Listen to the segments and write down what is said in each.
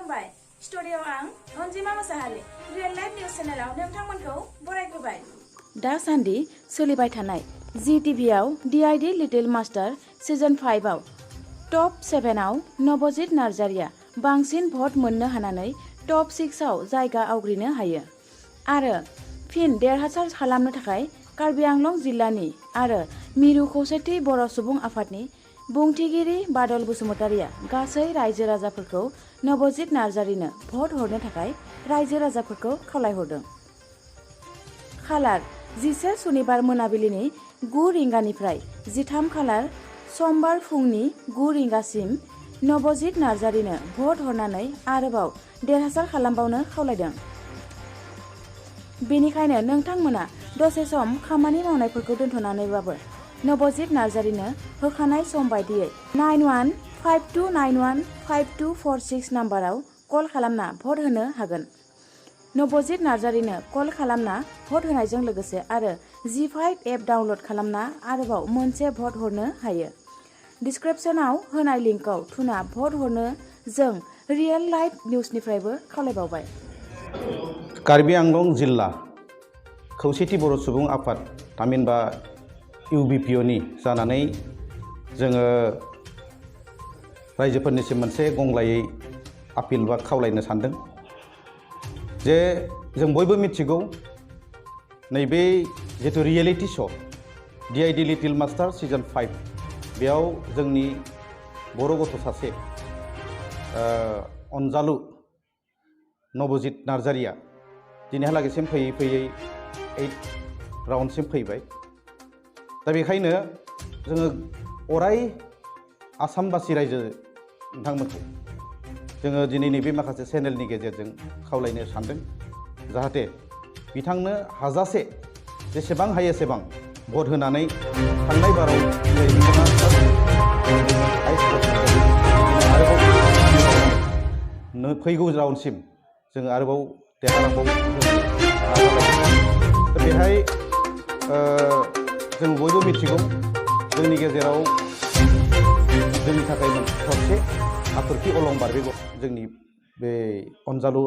खुलुमबाय स्टुडिअ आं अनजिमा मोसाहारि रियेल लाइफ निउज चेनेलाव नोंथांमोनखौ बरायग्रोबाय। दासान्दि सोलिबाय थानाय जिटिभिआव डिआइडि लिटिल मास्टार सिजन 5 आव टप 7 आव नब'ज नार्जारिया बांसिन भट मोननो हानानै टप 6 आव जायगा आवग्रिनो हायो आरो फिन देरहासार खालामनो थाखाय कार्बि आंलं जिल्लानि आरो मिरु खौसेथि बर' सुबुं आफादनि बुंथिगिरि बादल बसुमतारिया गासै रायजो राजाफोरखौ नब'ज नार्जारिनो भट हरनो थाखाय रायजो राजाफोरखौ खावलायहरदों। खालार 10 सुनिबार मोनाबिलिनि 9 रिंगानिफ्राय 13 खालार समबार फुंनि 9 रिंगासिम नब'ज नार्जारिनो भट हरनानै आरोबाव देरहासार खालामबावनो खावलायदों। बेनिखायनो नोंथांमोना दसे सम खामानि मावनायफोरखौ दोनथ'नानैबाबो नब'ज नार्जारिनो होखानाय सम बायदियै 9152915246 नाम्बाराव कल खालामना भट होनो हागोन। नब'ज नार्जारिनो कल खालामना भट होनायजों लोगोसे आरो G5 एप डाउनलड खालामना आरोबाव मोनसे भट हरनो हायो। डिसक्रिप्शनाव होनाय लिंकआव थुना भट हरनो जों रियेल लाइफ निउजनिफ्रायबो खावलायबावबाय। कार्बि आंलं जिल्ला खौसेथि बर' सुबुं आफाद थामहिनबा UBPOनि जानानै जोङो रायजोफोरनिसिम मोनसे गंग्लायै आपिल बा खावलायनो सानदों जे जों बयबो मिथिगौ नैबे जितु reality show' DID little master season 5 बेयाव जोंनि बर' गथ' सासे अनजालु नब'ज नार्जारिया दिनैहालागैसिम फैयै फैयै 8 राउन्डसिम फैबाय। दा बेखायनो जोङो अराय आसामबासि रायजो नोंथांमोनखौ जोङो दिनै नैबे माखासे चेनेलनि गेजेरजों खावलायनो सानदों जाहाथे बिथांनो हाजासे जेसेबां हायो एसेबां भट होनानै थांनाय बाराव फैगौ राउन्डसिम जोङो आरोबाव देरहानांगौ बेहाय जों बयबो मिथिगौ जोंनि गेजेराव जोंनि थाखाय थरसे हाथरखि अलंबार बे जोंनि बे अनजालु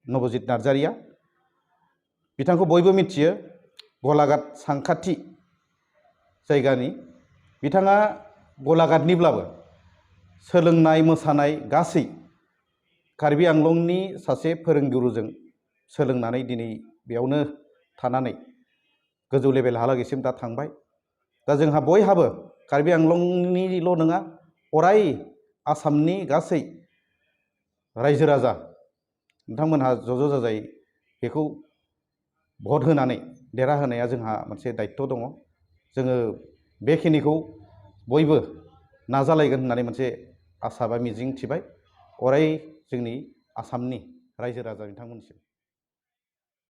नब'ज नार्जारिया बिथांखौ बयबो मिथियो गलाघाट सानखाथि जायगानि बिथाङा गलाघाटनिब्लाबो सोलोंनाय मोसानाय गासै कार्बि आंलंनि सासे फोरोंगुरुजों सोलोंनानै दिनै बेयावनो थानानै गोजौ लेभेलहालागैसिम दा थांबाय। दा जोंहा बयहाबो कार्बि आंलंनिल' नङा अराय आसामनि गासै रायजो राजा नोंथांमोनहा ज' जाजाय बेखौ भट होनानै देरहाहोनाया जोंहा मोनसे दायित्व दङ। जोङो बेखिनिखौ बयबो नाजालायगोन होननानै मोनसे आसा बा मिजिं थिबाय अराय जोंनि आसामनि रायजो राजा बिथांमोननिसिम।